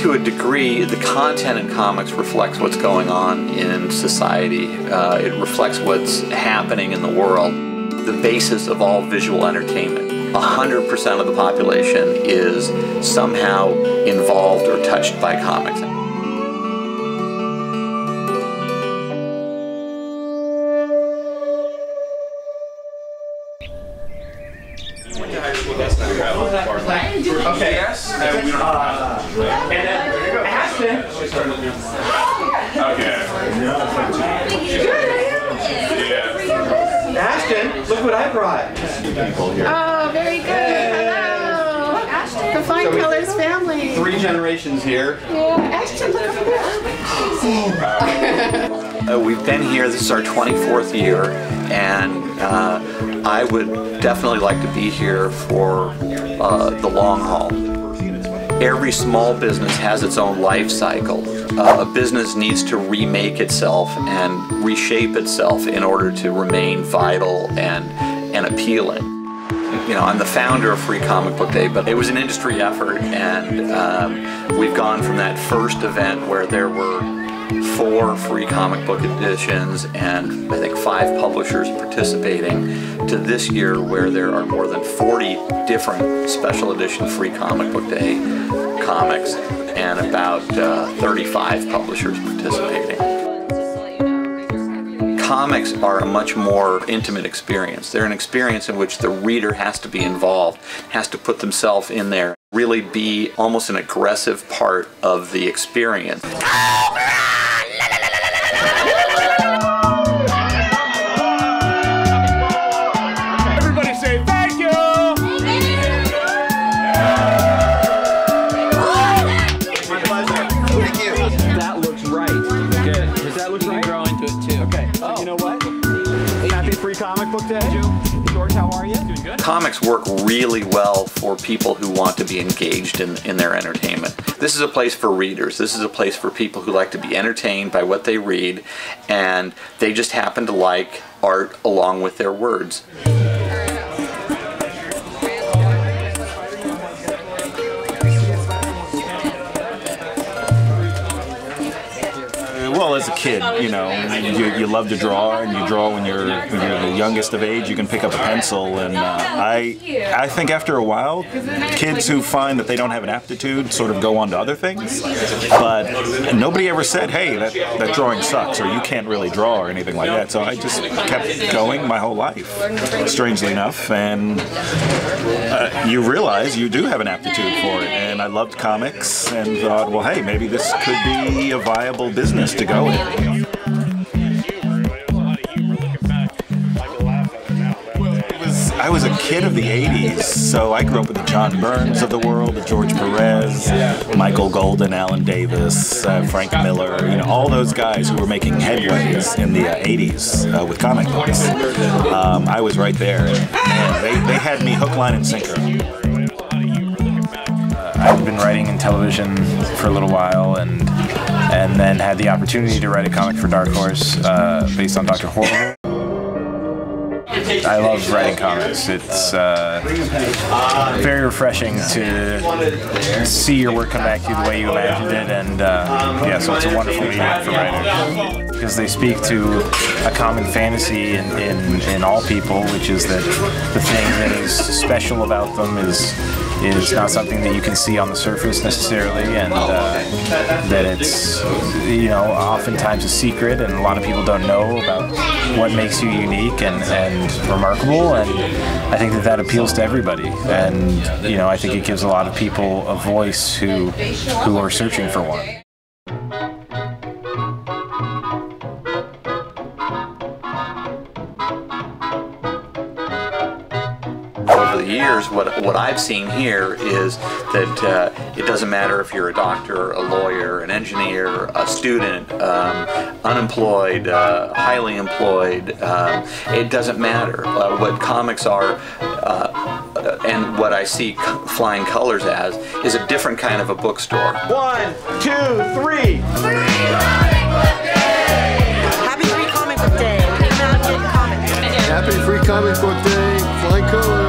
To a degree, the content in comics reflects what's going on in society. It reflects what's happening in the world. The basis of all visual entertainment. 100% of the population is somehow involved or touched by comics. Okay. Yes. And then Ashton. Okay. Yeah. Ashton, look what I brought. Oh, very good. Hello. Ashton. The Fine Colors family. 3 generations here. Yeah. Ashton, look over there. We've been here, this is our 24th year, and I would definitely like to be here for the long haul. Every small business has its own life cycle. A business needs to remake itself and reshape itself in order to remain vital and appealing. You know, I'm the founder of Free Comic Book Day, but it was an industry effort, and we've gone from that first event where there were 4 free comic book editions and I think 5 publishers participating to this year where there are more than 40 different special edition Free Comic Book Day comics and about 35 publishers participating. Comics are a much more intimate experience. They're an experience in which the reader has to be involved, has to put themselves in there, really be almost an aggressive part of the experience. Everybody say thank you! Thank you. That looks right. Good. Does that look right? Grow into it too. Okay. Oh. You know what? Happy Free Comic Book Day. George, how are you? Doing good. Comics work really well for people who want to be engaged in their entertainment. This is a place for readers. This is a place for people who like to be entertained by what they read, and they just happen to like art along with their words. Well, as a kid, you know, you love to draw, and you draw when you're the youngest of age. You can pick up a pencil, and I think after a while, kids who find that they don't have an aptitude sort of go on to other things. But nobody ever said, "Hey, that drawing sucks," or "You can't really draw," or anything like that. So I just kept going my whole life, strangely enough, and you realize you do have an aptitude for it. And I loved comics, and thought, well, hey, maybe this could be a viable business to go in. I was a kid of the 80s, so I grew up with the John Burns of the world, the George Perez, Michael Golden, Alan Davis, Frank Miller, you know, all those guys who were making headways in the 80s with comic books. I was right there, and they had me hook, line, and sinker. I've been writing in television for a little while, and then had the opportunity to write a comic for Dark Horse based on Dr. Horrible. I love writing comics. It's very refreshing to see your work come back to you the way you imagined it, and yeah, so it's a wonderful medium for writers. Because they speak to a common fantasy in all people, which is that the thing that is special about them is not something that you can see on the surface necessarily, and that it's, you know, oftentimes a secret, and a lot of people don't know about what makes you unique and remarkable, and I think that appeals to everybody, and you know, I think it gives a lot of people a voice who are searching for one. Over the years, what I've seen here is that it doesn't matter if you're a doctor, a lawyer, an engineer, a student, unemployed, highly employed, it doesn't matter. What comics are and what I see Flying Colors as is a different kind of a bookstore. 1, 2, 3. Happy Free Comic Book Day. Come out and get comics. Happy Free Comic Book Day. Flying Colors.